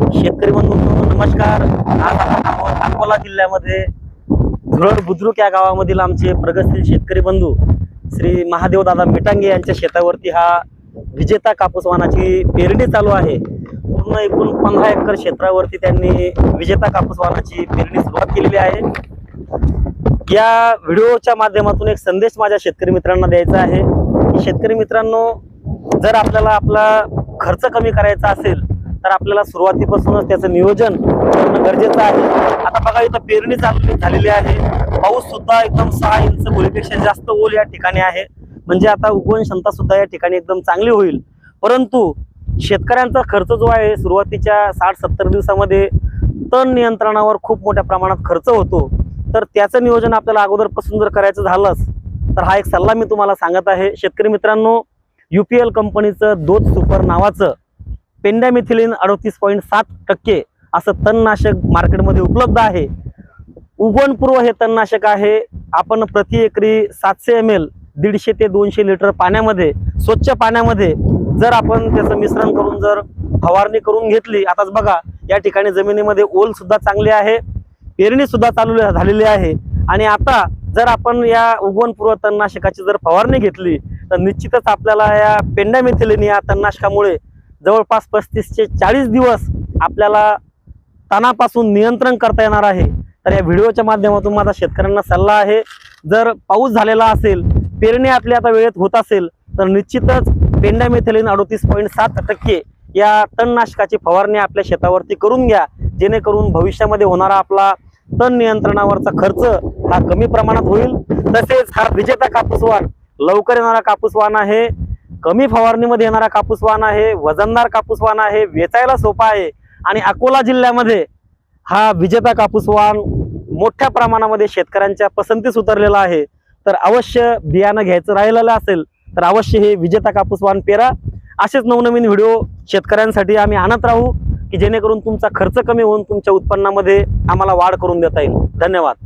शेतकरी बंधूंनो नमस्कार। आज आपण आहोत अकोला जिल्ह्यामध्ये धुळड बुद्रुक या गावामधील आमचे प्रगतशील शेतकरी बंधू श्री महादेव दादा मिटांगे यांच्या शेतावरती हा विजेता कापूस वाणाची पेरणी चालू आहे। पूर्ण एकूण 15 एकर क्षेत्रावरती त्यांनी विजेता कापूस वाणाची पेरणी सुरुवात केलेली आहे। या व्हिडिओच्या माध्यमातून एक संदेश माझ्या शेतकरी मित्रांना द्यायचा आहे की शेतकरी मित्रांनो, जर आपल्याला आपला खर्च कमी करायचा असेल तर आपल्याला सुरुवातीपासूनच त्याचं नियोजन करणं गरजेचं आहे। आता बघा, इथं पेरणी झालेली आहे। पाऊस सुद्धा एकदम 6 इंच गोळीपेक्षा जास्त ओल या ठिकाणी आहे, म्हणजे आता उगवण क्षमता सुद्धा या ठिकाणी एकदम चांगली होईल। परंतु शेतकऱ्यांचा खर्च जो आहे सुरुवातीच्या 60-70 दिवसामध्ये तण नियंत्रणावर खूप मोठ्या प्रमाणात खर्च होतो। तर त्याचं नियोजन आपल्याला अगोदरपासून जर करायचं झालंच तर हा एक सल्ला मी तुम्हाला सांगत आहे। शेतकरी मित्रांनो, UPL कंपनीचं दोत सुपर नावाचं पेंडामिथिलिन 38.7% असं तणनाशक मार्केटमध्ये उपलब्ध आहे। उगवणपूर्व हे तणनाशक आहे। आपण प्रति एकरी 700 ml 150 ते 200 लिटर पाण्यामध्ये, स्वच्छ पाण्यामध्ये जर आपण त्याचं मिश्रण करून जर फवारणी करून घेतली, आताच बघा या ठिकाणी जमिनीमध्ये ओल सुद्धा चांगली आहे, पेरणी सुद्धा चालू झालेली आहे। आणि आता जर आपण या उगवणपूर्व तणनाशकाची जर फवारणी घेतली तर निश्चितच आपल्याला या पेंडामिथिलिन या तणनाशकामुळे जवळपास 35 ते 40 दिवस आपल्याला तणापासून नियंत्रण करता येणार आहे। तर या व्हिडिओच्या माध्यमातून माझा शेतकऱ्यांना सल्ला आहे, जर पाऊस झालेला असेल, पेरणी आपली आता वेळेत होत असेल तर निश्चितच पेंडामिथिलिन 38.7% या तणनाशकाची फवारणी आपल्या शेतावरती करून घ्या, जेणेकरून भविष्यामध्ये होणारा आपला तण नियंत्रणावरचा खर्च हा कमी प्रमाणात होईल। तसेच हा विजेता कापूस वाण लवकर येणारा कापूस वाण आहे, कमी फवारणीमध्ये येणारा कापूस वाण आहे, वजनदार कापूस वाण आहे, वेचायला सोपा आहे आणि अकोला जिल्ह्यामध्ये हा विजेता कापूस वाण मोठ्या प्रमाणामध्ये शेतकऱ्यांच्या पसंतीस उतरलेला आहे। तर अवश्य बियाणं घ्यायचं राहिलेलं असेल तर अवश्य हे विजेता कापूस वाण पेरा। असेच नवनवीन व्हिडिओ शेतकऱ्यांसाठी आम्ही आणत राहू की जेणेकरून तुमचा खर्च कमी होऊन तुमच्या उत्पन्नामध्ये आम्हाला वाढ करून देता येईल। धन्यवाद।